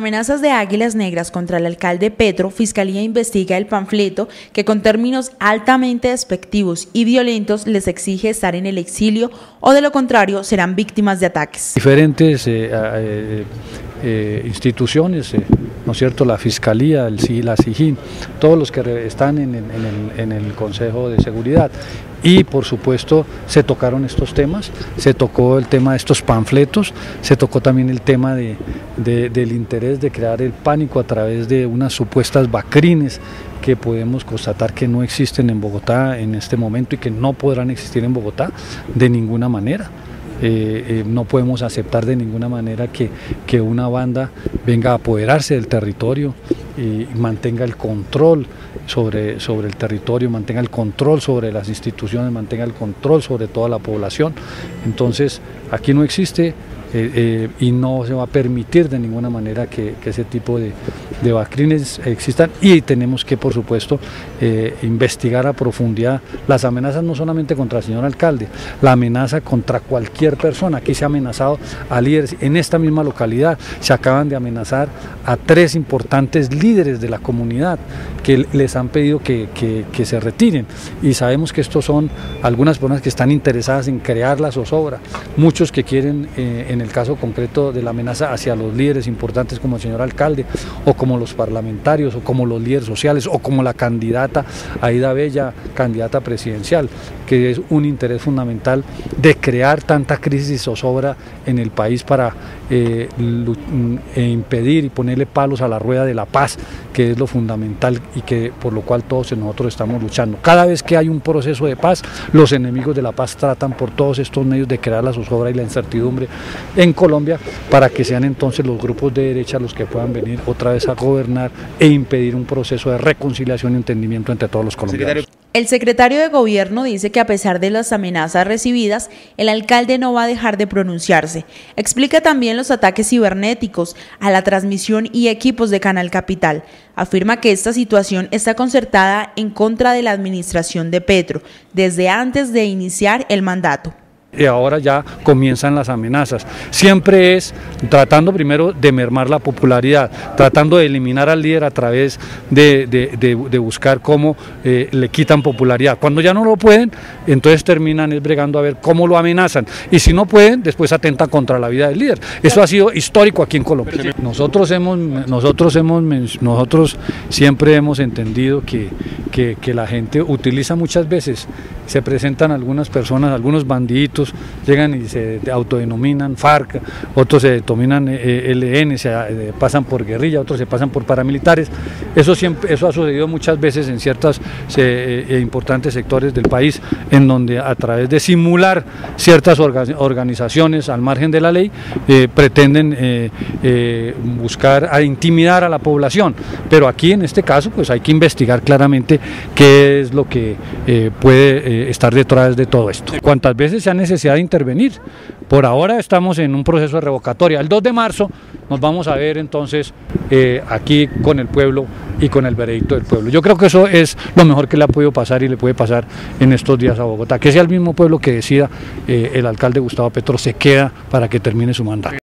Amenazas de águilas negras contra el alcalde Petro, Fiscalía investiga el panfleto que con términos altamente despectivos y violentos les exige estar en el exilio o de lo contrario serán víctimas de ataques. Diferentes instituciones, ¿no es cierto?, la Fiscalía, la SIJIN, todos los que están en el Consejo de Seguridad. Y por supuesto se tocaron estos temas, se tocó el tema de estos panfletos, se tocó también el tema del interés de crear el pánico a través de unas supuestas bacrines que podemos constatar que no existen en Bogotá en este momento y que no podrán existir en Bogotá de ninguna manera. No podemos aceptar de ninguna manera que una banda venga a apoderarse del territorio y mantenga el control sobre el territorio, mantenga el control sobre las instituciones, mantenga el control sobre toda la población. Entonces aquí no existe y no se va a permitir de ninguna manera que ese tipo de bacrines existan, y tenemos que, por supuesto, investigar a profundidad las amenazas, no solamente contra el señor alcalde, la amenaza contra cualquier persona. Aquí se ha amenazado a líderes, en esta misma localidad se acaban de amenazar a 3 importantes líderes de la comunidad que les han pedido que se retiren, y sabemos que estos son algunas personas que están interesadas en crear la zozobra, muchos que quieren, en el caso concreto de la amenaza hacia los líderes importantes como el señor alcalde, o como los parlamentarios, o como los líderes sociales, o como la candidata Aida Bella, candidata presidencial, que es un interés fundamental de crear tanta crisis y zozobra en el país para impedir y ponerle palos a la rueda de la paz, que es lo fundamental y que por lo cual todos nosotros estamos luchando. Cada vez que hay un proceso de paz, los enemigos de la paz tratan por todos estos medios de crear la zozobra y la incertidumbre en Colombia, para que sean entonces los grupos de derecha los que puedan venir otra vez a gobernar e impedir un proceso de reconciliación y entendimiento entre todos los colombianos. El secretario de Gobierno dice que a pesar de las amenazas recibidas, el alcalde no va a dejar de pronunciarse. Explica también los ataques cibernéticos a la transmisión y equipos de Canal Capital. Afirma que esta situación está concertada en contra de la administración de Petro, desde antes de iniciar el mandato. Y ahora ya comienzan las amenazas. Siempre es tratando primero de mermar la popularidad, tratando de eliminar al líder a través de buscar cómo le quitan popularidad. Cuando ya no lo pueden, entonces terminan bregando a ver cómo lo amenazan. Y si no pueden, después atentan contra la vida del líder. Eso ha sido histórico aquí en Colombia. Nosotros siempre hemos entendido que la gente utiliza muchas veces, se presentan algunas personas, algunos bandiditos, llegan y se autodenominan FARC, otros se denominan ELN, se pasan por guerrilla, otros se pasan por paramilitares. Eso ha sucedido muchas veces en ciertos importantes sectores del país, en donde a través de simular ciertas organizaciones al margen de la ley pretenden buscar intimidar a la población. Pero aquí en este caso pues hay que investigar claramente qué es lo que puede estar detrás de todo esto. Cuántas veces sea necesidad de intervenir. Por ahora estamos en un proceso de revocatoria. El 2 de marzo nos vamos a ver entonces aquí con el pueblo y con el veredicto del pueblo. Yo creo que eso es lo mejor que le ha podido pasar y le puede pasar en estos días a Bogotá, que sea el mismo pueblo que decida el alcalde Gustavo Petro se queda para que termine su mandato.